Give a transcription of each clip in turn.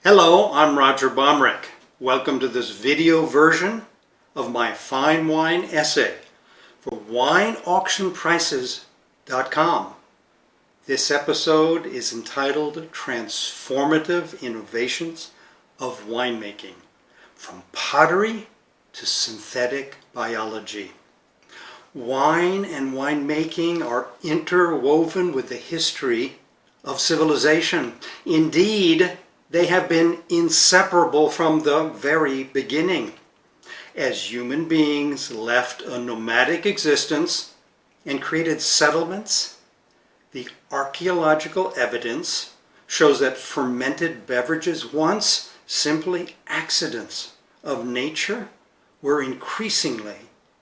Hello, I'm Roger Bohmrich. Welcome to this video version of my fine wine essay for Wineauctionprices.com. This episode is entitled Transformative Innovations of Winemaking, from Pottery to Synthetic Biology. Wine and winemaking are interwoven with the history of civilization. Indeed, they have been inseparable from the very beginning. As human beings left a nomadic existence and created settlements, the archaeological evidence shows that fermented beverages, once simply accidents of nature, were increasingly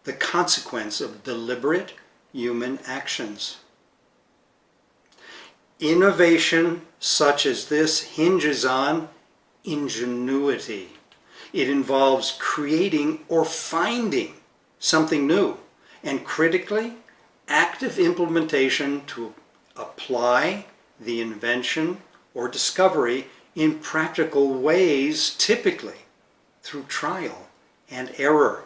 the consequence of deliberate human actions. Innovation such as this hinges on ingenuity. It involves creating or finding something new, and critically, active implementation to apply the invention or discovery in practical ways, typically through trial and error.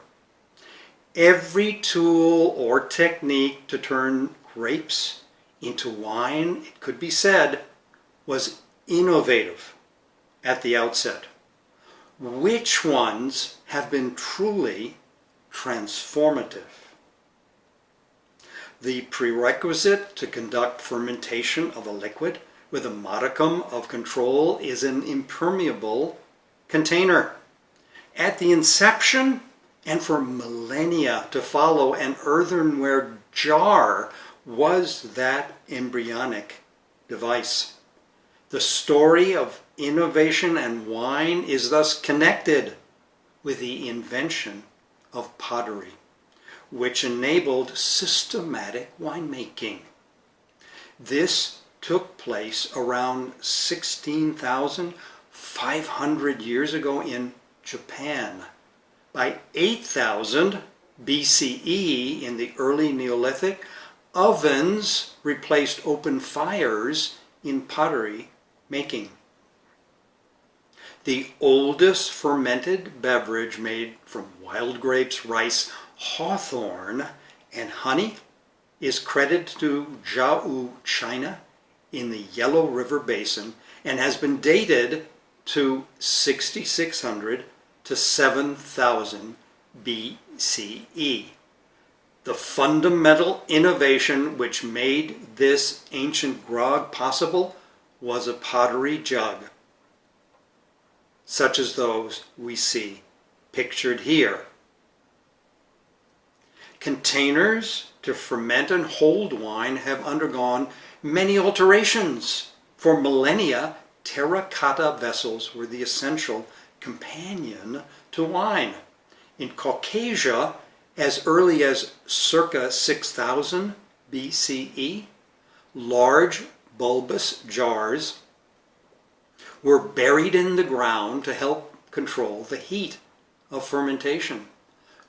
Every tool or technique to turn grapes into wine, it could be said, was innovative at the outset. Which ones have been truly transformative? The prerequisite to conduct fermentation of a liquid with a modicum of control is an impermeable container. At the inception, and for millennia to follow, an earthenware jar was that embryonic device. The story of innovation and wine is thus connected with the invention of pottery, which enabled systematic winemaking. This took place around 16,500 years ago in Japan. By 8,000 BCE, in the early Neolithic, ovens replaced open fires in pottery making. The oldest fermented beverage made from wild grapes, rice, hawthorn, and honey is credited to Zhou, China, in the Yellow River Basin, and has been dated to 6600 to 7000 BCE. The fundamental innovation which made this ancient grog possible was a pottery jug, such as those we see pictured here. Containers to ferment and hold wine have undergone many alterations. For millennia, terracotta vessels were the essential companion to wine. In Caucasia, as early as circa 6000 BCE, large bulbous jars were buried in the ground to help control the heat of fermentation.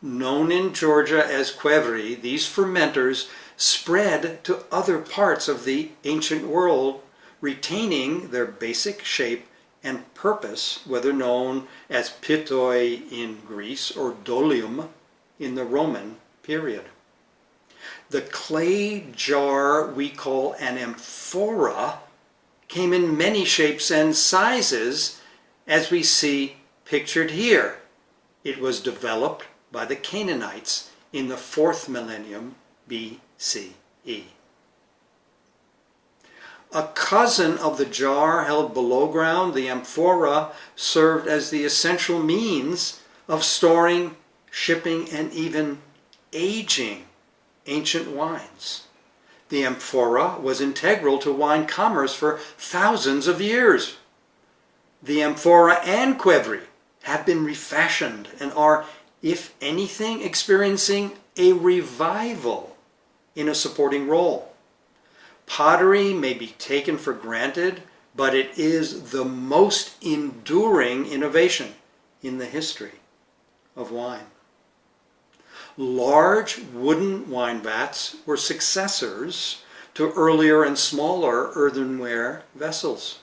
Known in Georgia as qvevri, these fermenters spread to other parts of the ancient world, retaining their basic shape and purpose, whether known as pitoi in Greece or dolium in the Roman period. The clay jar we call an amphora came in many shapes and sizes, as we see pictured here. It was developed by the Canaanites in the 4th millennium BCE. A cousin of the jar held below ground, the amphora served as the essential means of storing, shipping, and even aging ancient wines. The amphora was integral to wine commerce for thousands of years. The amphora and qvevri have been refashioned and are, if anything, experiencing a revival in a supporting role. Pottery may be taken for granted, but it is the most enduring innovation in the history of wine. Large wooden wine vats were successors to earlier and smaller earthenware vessels.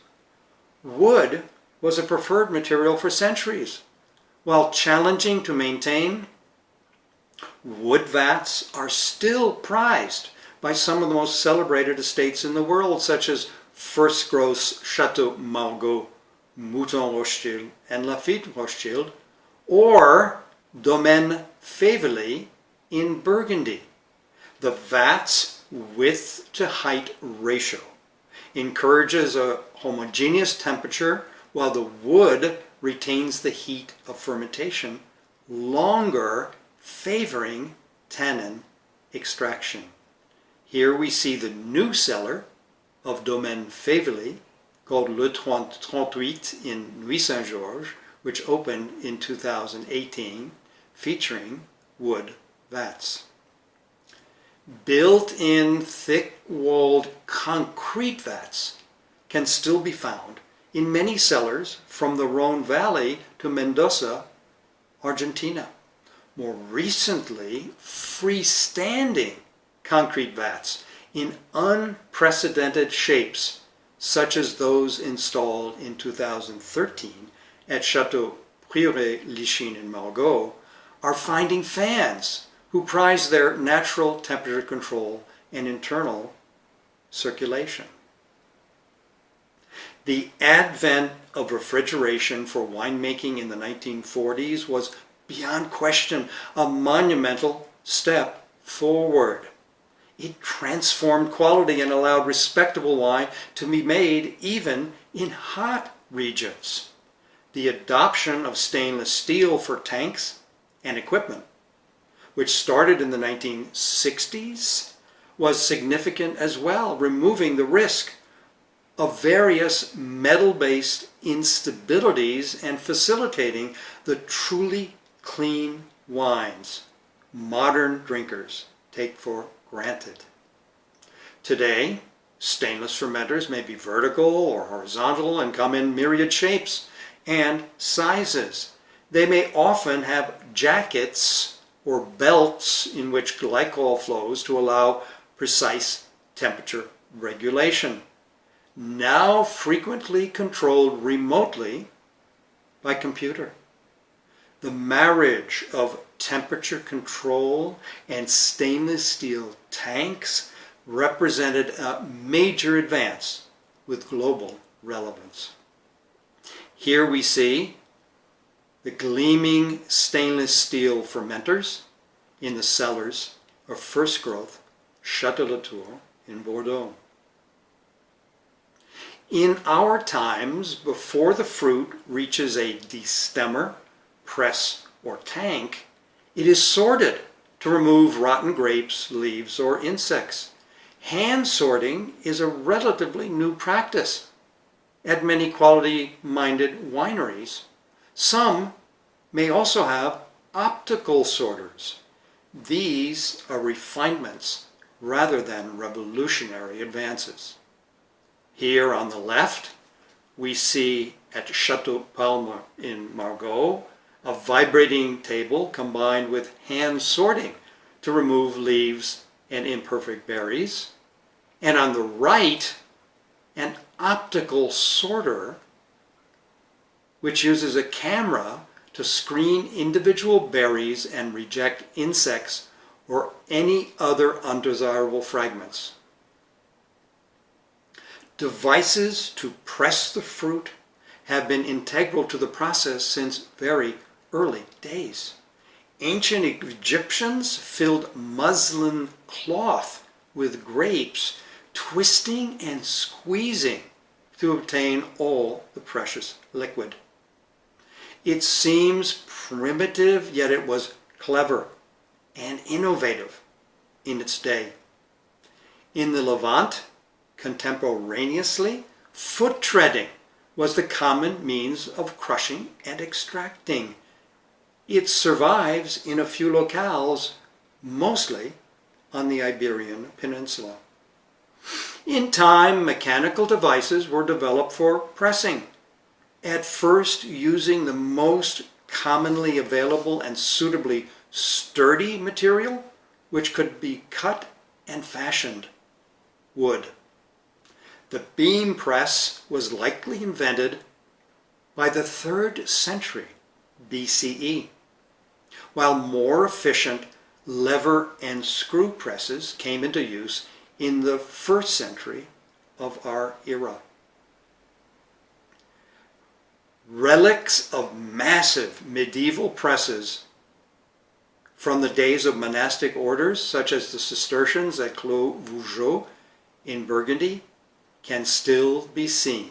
Wood was a preferred material for centuries. While challenging to maintain, wood vats are still prized by some of the most celebrated estates in the world, such as First Gross Chateau Margaux, Mouton Rothschild, and Lafite Rothschild, or Domaine Fèvely in Burgundy. The vat's width to height ratio encourages a homogeneous temperature while the wood retains the heat of fermentation longer, favoring tannin extraction. Here we see the new cellar of Domaine Fèvely, called Le 38 in Nuit Saint-Georges, which opened in 2018, featuring wood vats. Built-in thick-walled concrete vats can still be found in many cellars from the Rhone Valley to Mendoza, Argentina. More recently, freestanding concrete vats in unprecedented shapes, such as those installed in 2013 at Chateau Prieuré-Lichine in Margaux, are finding fans who prize their natural temperature control and internal circulation. The advent of refrigeration for winemaking in the 1940s was beyond question a monumental step forward. It transformed quality and allowed respectable wine to be made even in hot regions. The adoption of stainless steel for tanks and equipment, which started in the 1960s, was significant as well, removing the risk of various metal-based instabilities and facilitating the truly clean wines modern drinkers take for granted. Today, stainless fermenters may be vertical or horizontal and come in myriad shapes and sizes. They may often have jackets or belts in which glycol flows to allow precise temperature regulation, now frequently controlled remotely by computer. The marriage of temperature control and stainless steel tanks represented a major advance with global relevance. Here we see the gleaming stainless steel fermenters in the cellars of First Growth Château Latour in Bordeaux. In our times, before the fruit reaches a destemmer, press, or tank, it is sorted to remove rotten grapes, leaves, or insects. Hand sorting is a relatively new practice at many quality-minded wineries. Some may also have optical sorters. These are refinements rather than revolutionary advances. Here on the left, we see at Chateau Palmer in Margaux a vibrating table combined with hand sorting to remove leaves and imperfect berries. And on the right, an optical sorter which uses a camera to screen individual berries and reject insects or any other undesirable fragments. Devices to press the fruit have been integral to the process since very early days. Ancient Egyptians filled muslin cloth with grapes, twisting and squeezing to obtain all the precious liquid. It seems primitive, yet it was clever and innovative in its day. In the Levant, contemporaneously, foot treading was the common means of crushing and extracting. It survives in a few locales, mostly on the Iberian Peninsula. In time, mechanical devices were developed for pressing, at first using the most commonly available and suitably sturdy material, which could be cut and fashioned: wood. The beam press was likely invented by the 3rd century BCE, while more efficient lever and screw presses came into use in the 1st century of our era. Relics of massive medieval presses from the days of monastic orders, such as the Cistercians at Clos-Vougeot in Burgundy, can still be seen.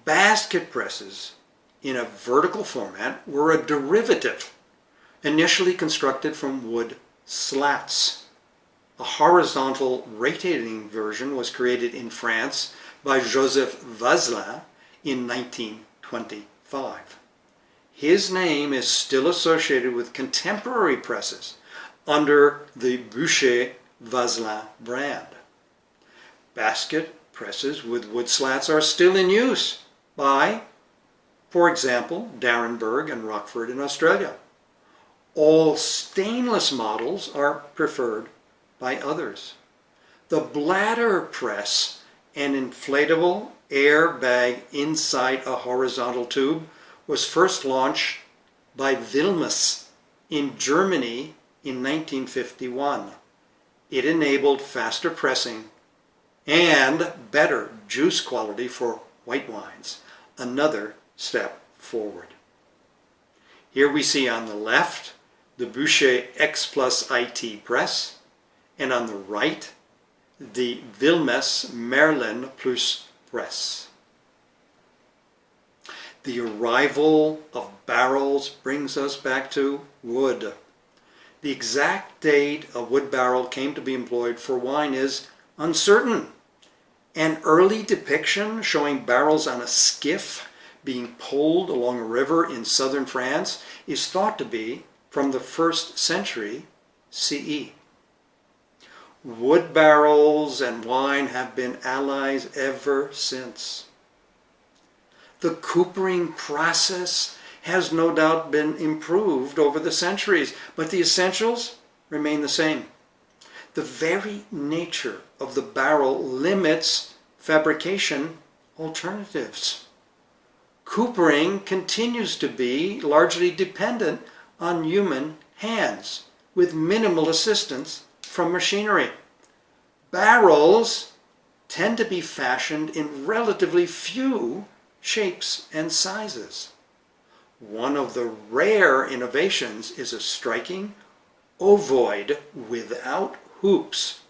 Basket presses in a vertical format were a derivative, initially constructed from wood slats. A horizontal rotating version was created in France by Joseph Vaslin in 1925. His name is still associated with contemporary presses under the Boucher-Vaslin brand. Basket presses with wood slats are still in use by, for example, D'Arenberg and Rockford in Australia. All stainless models are preferred by others. The Bladder Press, an inflatable air bag inside a horizontal tube, was first launched by Wilmes in Germany in 1951. It enabled faster pressing and better juice quality for white wines, another step forward. Here we see on the left the Boucher X Plus IT press, and on the right the Wilmes Merlin Plus press. The arrival of barrels brings us back to wood. The exact date a wood barrel came to be employed for wine is uncertain. An early depiction showing barrels on a skiff being pulled along a river in southern France is thought to be from the 1st century CE. Wood barrels and wine have been allies ever since. The coopering process has no doubt been improved over the centuries, but the essentials remain the same. The very nature of the barrel limits fabrication alternatives. Coopering continues to be largely dependent on human hands, with minimal assistance from machinery. Barrels tend to be fashioned in relatively few shapes and sizes. One of the rare innovations is a striking ovoid without hoops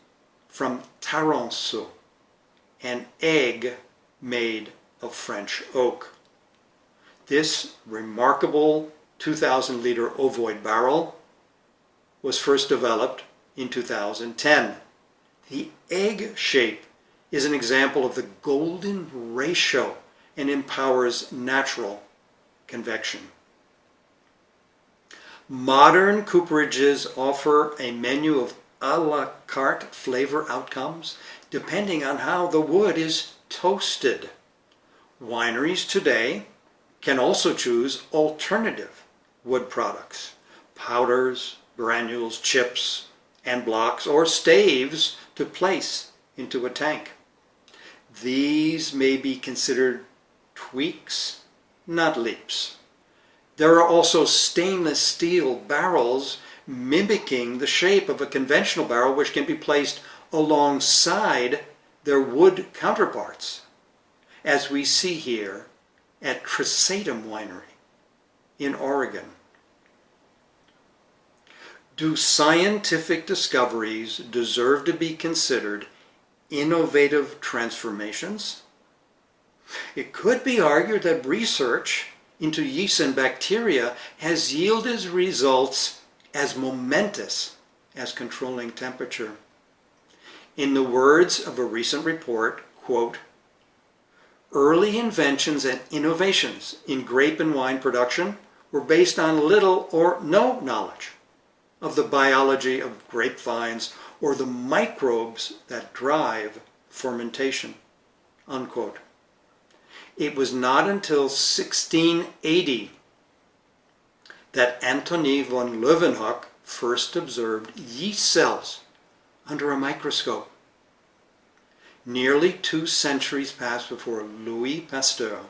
from Taranceau, an egg made of French oak. This remarkable 2,000-liter ovoid barrel was first developed in 2010. The egg shape is an example of the golden ratio and empowers natural convection. Modern cooperages offer a menu of a la carte flavor outcomes depending on how the wood is toasted. Wineries today can also choose alternative wood products, powders, granules, chips, and blocks, or staves to place into a tank. These may be considered tweaks, not leaps. There are also stainless steel barrels mimicking the shape of a conventional barrel, which can be placed alongside their wood counterparts, as we see here at Crescentum Winery in Oregon. Do scientific discoveries deserve to be considered innovative transformations? It could be argued that research into yeast and bacteria has yielded results as momentous as controlling temperature. In the words of a recent report, quote, "Early inventions and innovations in grape and wine production were based on little or no knowledge of the biology of grapevines or the microbes that drive fermentation," unquote. It was not until 1680 that Antony von Leeuwenhoek first observed yeast cells under a microscope. Nearly 2 centuries passed before Louis Pasteur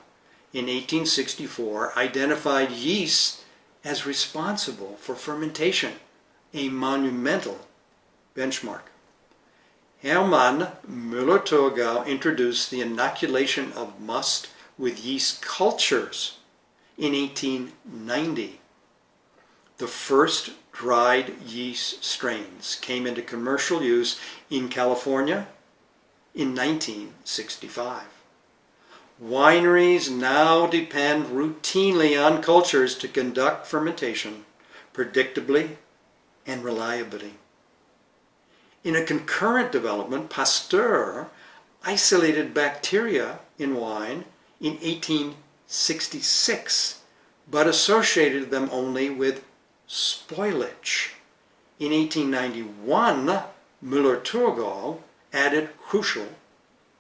in 1864 identified yeast as responsible for fermentation, a monumental benchmark. Hermann Müller-Thurgau introduced the inoculation of must with yeast cultures in 1890. The first dried yeast strains came into commercial use in California in 1965. Wineries now depend routinely on cultures to conduct fermentation predictably and reliably. In a concurrent development, Pasteur isolated bacteria in wine in 1866, but associated them only with spoilage. In 1891, Müller-Thurgau added crucial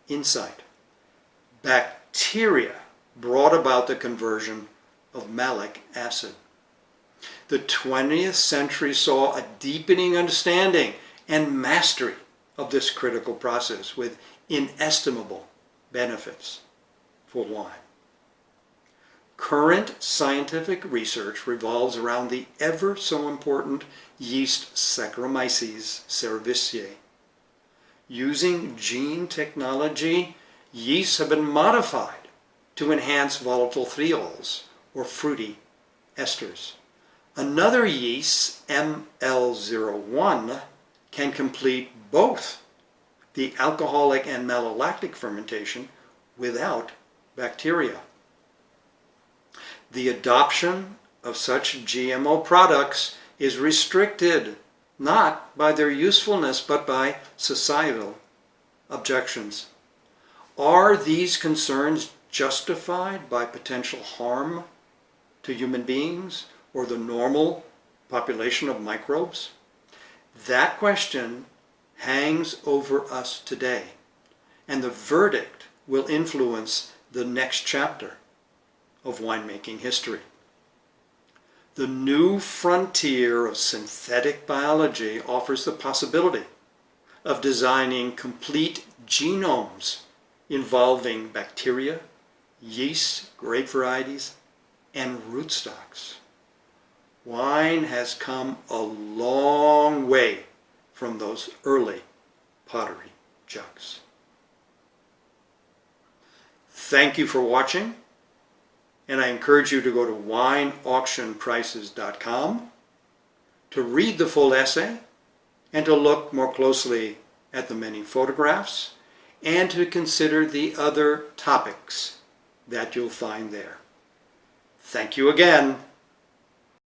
insight. Bacteria brought about the conversion of malic acid. The 20th century saw a deepening understanding and mastery of this critical process with inestimable benefits for wine. Current scientific research revolves around the ever so important yeast Saccharomyces cerevisiae. Using gene technology, yeasts have been modified to enhance volatile thiols or fruity esters. Another yeast, ML01, can complete both the alcoholic and malolactic fermentation without bacteria. The adoption of such GMO products is restricted not by their usefulness but by societal objections. Are these concerns justified by potential harm to human beings or the normal population of microbes? That question hangs over us today, and the verdict will influence the next chapter of winemaking history. The new frontier of synthetic biology offers the possibility of designing complete genomes involving bacteria, yeast, grape varieties, and rootstocks. Wine has come a long way from those early pottery jugs. Thank you for watching, and I encourage you to go to Wineauctionprices.com to read the full essay and to look more closely at the many photographs and to consider the other topics that you'll find there. Thank you again.